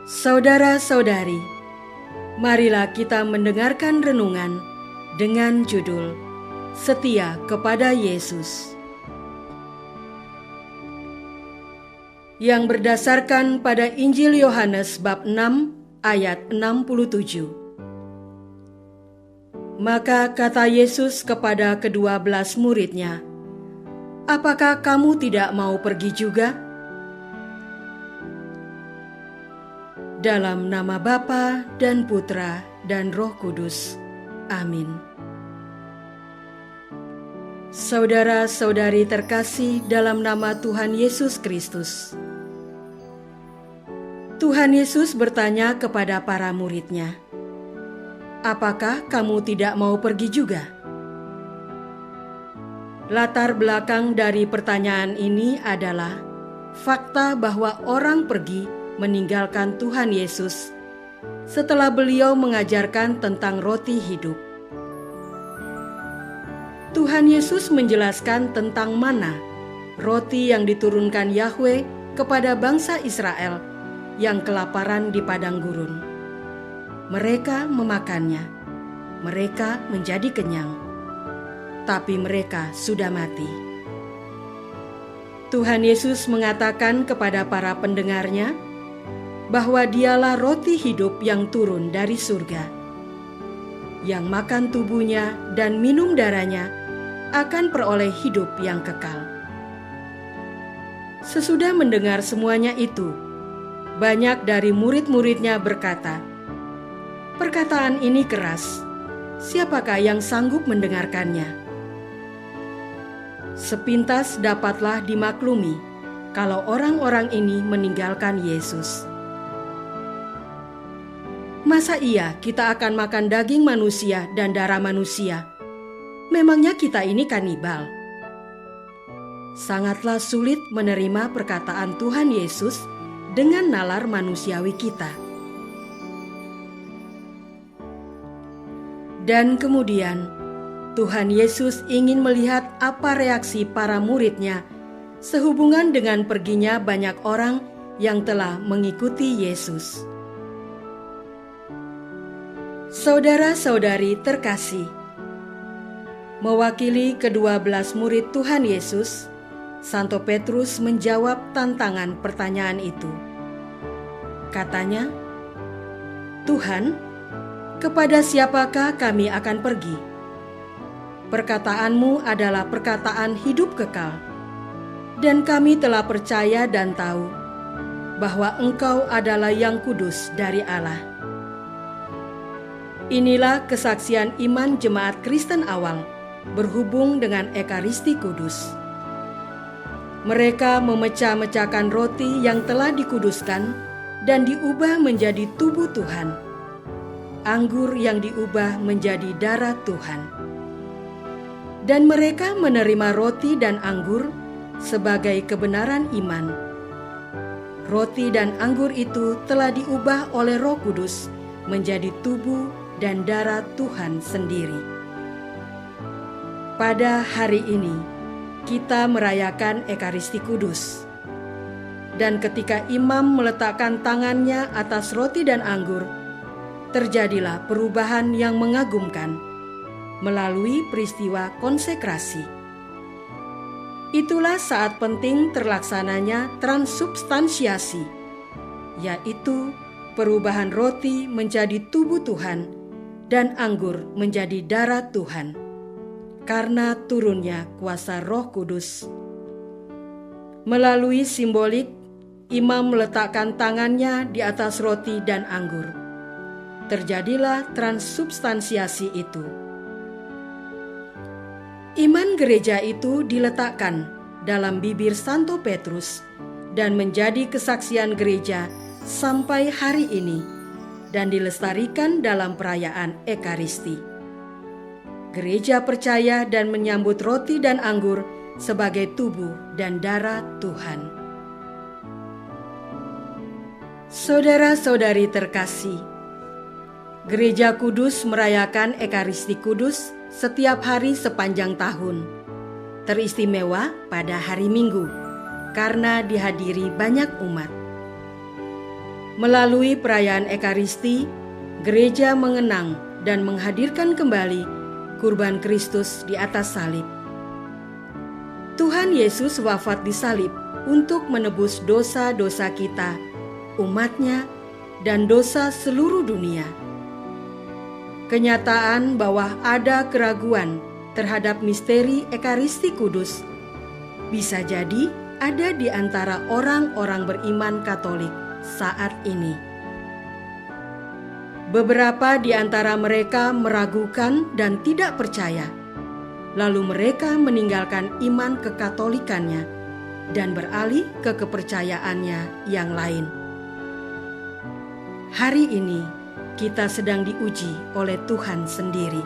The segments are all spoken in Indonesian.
Saudara-saudari, marilah kita mendengarkan renungan dengan judul Setia kepada Yesus, yang berdasarkan pada Injil Yohanes bab 6 ayat 67. Maka kata Yesus kepada ke-12 muridnya, "Apakah kamu tidak mau pergi juga?" Dalam nama Bapa dan Putra dan Roh Kudus. Amin. Saudara-saudari terkasih dalam nama Tuhan Yesus Kristus. Tuhan Yesus bertanya kepada para murid-Nya, "Apakah kamu tidak mau pergi juga?" Latar belakang dari pertanyaan ini adalah fakta bahwa orang pergi meninggalkan Tuhan Yesus setelah beliau mengajarkan tentang roti hidup. Tuhan Yesus menjelaskan tentang mana, roti yang diturunkan Yahweh kepada bangsa Israel yang kelaparan di padang gurun. Mereka memakannya, mereka menjadi kenyang, tapi mereka sudah mati. Tuhan Yesus mengatakan kepada para pendengarnya bahwa dialah roti hidup yang turun dari surga. Yang makan tubuhnya dan minum darahnya akan peroleh hidup yang kekal. Sesudah mendengar semuanya itu, banyak dari murid-muridnya berkata, "Perkataan ini keras, siapakah yang sanggup mendengarkannya?" Sepintas dapatlah dimaklumi kalau orang-orang ini meninggalkan Yesus. Masa iya kita akan makan daging manusia dan darah manusia? Memangnya kita ini kanibal? Sangatlah sulit menerima perkataan Tuhan Yesus dengan nalar manusiawi kita. Dan kemudian Tuhan Yesus ingin melihat apa reaksi para murid-Nya sehubungan dengan perginya banyak orang yang telah mengikuti Yesus. Saudara-saudari terkasih, mewakili ke-12 murid Tuhan Yesus, Santo Petrus menjawab tantangan pertanyaan itu. Katanya, "Tuhan, kepada siapakah kami akan pergi? Perkataanmu adalah perkataan hidup kekal, dan kami telah percaya dan tahu bahwa Engkau adalah yang kudus dari Allah." Inilah kesaksian iman jemaat Kristen awal berhubung dengan Ekaristi Kudus. Mereka memecah-mecahkan roti yang telah dikuduskan dan diubah menjadi tubuh Tuhan, anggur yang diubah menjadi darah Tuhan. Dan mereka menerima roti dan anggur sebagai kebenaran iman. Roti dan anggur itu telah diubah oleh Roh Kudus menjadi tubuh dan darah Tuhan sendiri. Pada hari ini, kita merayakan Ekaristi Kudus. Dan ketika imam meletakkan tangannya atas roti dan anggur, terjadilah perubahan yang mengagumkan melalui peristiwa konsekrasi. Itulah saat penting terlaksananya transubstansiasi, yaitu perubahan roti menjadi tubuh Tuhan dan anggur menjadi darah Tuhan, karena turunnya kuasa Roh Kudus. Melalui simbolik, imam meletakkan tangannya di atas roti dan anggur. Terjadilah transubstansiasi itu. Iman gereja itu diletakkan dalam bibir Santo Petrus dan menjadi kesaksian gereja sampai hari ini, dan dilestarikan dalam perayaan Ekaristi. Gereja percaya dan menyambut roti dan anggur sebagai tubuh dan darah Tuhan. Saudara-saudari terkasih, Gereja Kudus merayakan Ekaristi Kudus setiap hari sepanjang tahun, teristimewa pada hari Minggu karena dihadiri banyak umat. Melalui perayaan Ekaristi, gereja mengenang dan menghadirkan kembali kurban Kristus di atas salib. Tuhan Yesus wafat di salib untuk menebus dosa-dosa kita, umat-Nya, dan dosa seluruh dunia. Kenyataan bahwa ada keraguan terhadap misteri Ekaristi Kudus bisa jadi ada di antara orang-orang beriman Katolik saat ini. Beberapa di antara mereka meragukan dan tidak percaya, lalu mereka meninggalkan iman kekatolikannya dan beralih ke kepercayaannya yang lain. Hari ini kita sedang diuji oleh Tuhan sendiri.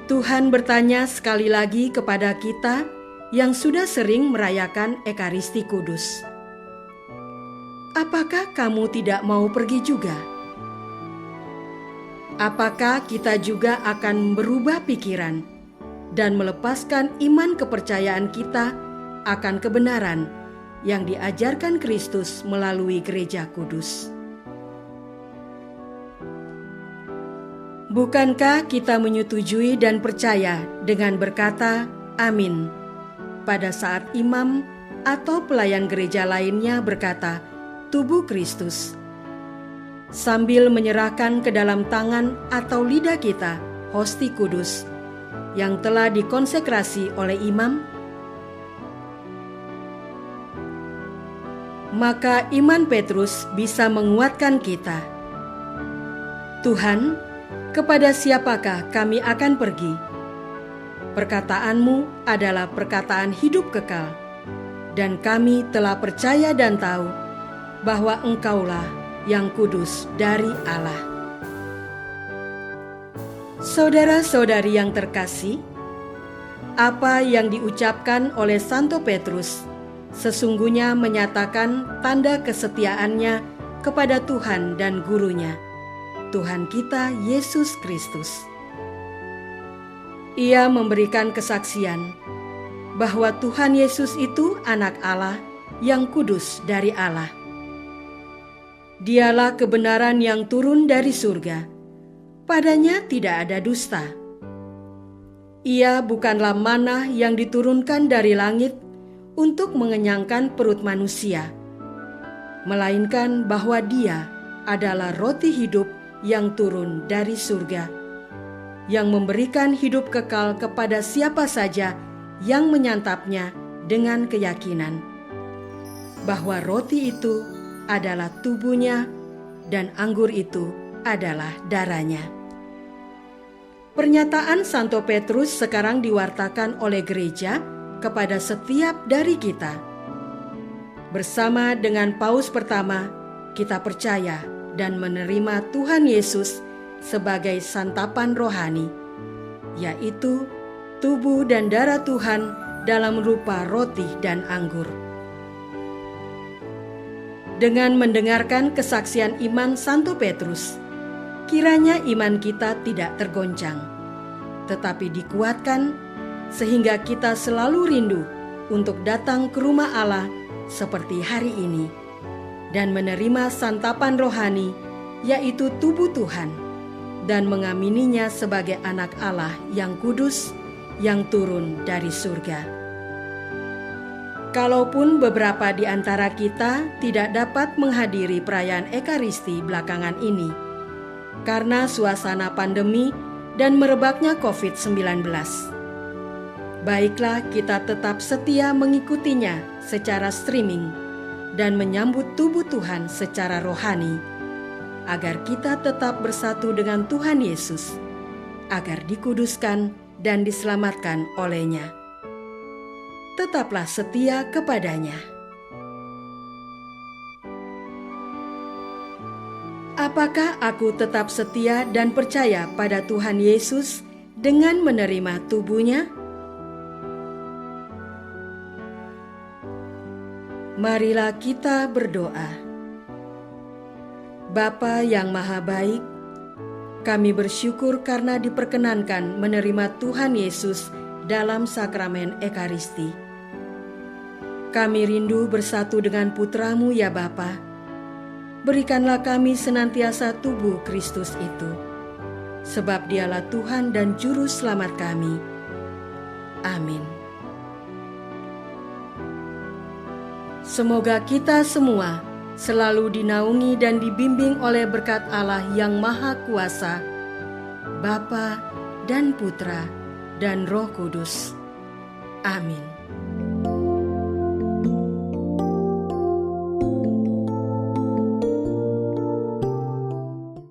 Tuhan bertanya sekali lagi kepada kita yang sudah sering merayakan Ekaristi Kudus. Apakah kamu tidak mau pergi juga? Apakah kita juga akan berubah pikiran dan melepaskan iman kepercayaan kita akan kebenaran yang diajarkan Kristus melalui Gereja Kudus? Bukankah kita menyetujui dan percaya dengan berkata amin pada saat imam atau pelayan gereja lainnya berkata tubuh Kristus, sambil menyerahkan ke dalam tangan atau lidah kita hosti kudus yang telah dikonsekrasi oleh imam? Maka iman Petrus bisa menguatkan kita. Tuhan, kepada siapakah kami akan pergi? Perkataanmu adalah perkataan hidup kekal, dan kami telah percaya dan tahu bahwa Engkaulah yang kudus dari Allah. Saudara-saudari yang terkasih, apa yang diucapkan oleh Santo Petrus sesungguhnya menyatakan tanda kesetiaannya kepada Tuhan dan Gurunya, Tuhan kita Yesus Kristus. Ia memberikan kesaksian bahwa Tuhan Yesus itu anak Allah yang kudus dari Allah. Dialah kebenaran yang turun dari surga. Padanya tidak ada dusta. Ia bukanlah manna yang diturunkan dari langit untuk mengenyangkan perut manusia, melainkan bahwa Dia adalah roti hidup yang turun dari surga, yang memberikan hidup kekal kepada siapa saja yang menyantapnya dengan keyakinan bahwa roti itu adalah tubuhnya dan anggur itu adalah darahnya. Pernyataan Santo Petrus sekarang diwartakan oleh gereja kepada setiap dari kita. Bersama dengan Paus pertama, kita percaya dan menerima Tuhan Yesus sebagai santapan rohani, yaitu tubuh dan darah Tuhan dalam rupa roti dan anggur. Dengan mendengarkan kesaksian iman Santo Petrus, kiranya iman kita tidak tergoncang, tetapi dikuatkan sehingga kita selalu rindu untuk datang ke rumah Allah seperti hari ini dan menerima santapan rohani, yaitu tubuh Tuhan, dan mengamininya sebagai anak Allah yang kudus yang turun dari surga. Kalaupun beberapa di antara kita tidak dapat menghadiri perayaan Ekaristi belakangan ini karena suasana pandemi dan merebaknya COVID-19, baiklah kita tetap setia mengikutinya secara streaming dan menyambut tubuh Tuhan secara rohani, agar kita tetap bersatu dengan Tuhan Yesus, agar dikuduskan dan diselamatkan oleh-Nya. Tetaplah setia kepadanya. Apakah aku tetap setia dan percaya pada Tuhan Yesus dengan menerima tubuh-Nya? Marilah kita berdoa. Bapa yang Maha Baik, kami bersyukur karena diperkenankan menerima Tuhan Yesus dalam sakramen Ekaristi. Kami rindu bersatu dengan Putra-Mu ya Bapa, berikanlah kami senantiasa tubuh Kristus itu, sebab Dialah Tuhan dan Juru Selamat kami. Amin. Semoga kita semua selalu dinaungi dan dibimbing oleh berkat Allah yang Maha Kuasa, Bapa dan Putra dan Roh Kudus. Amin.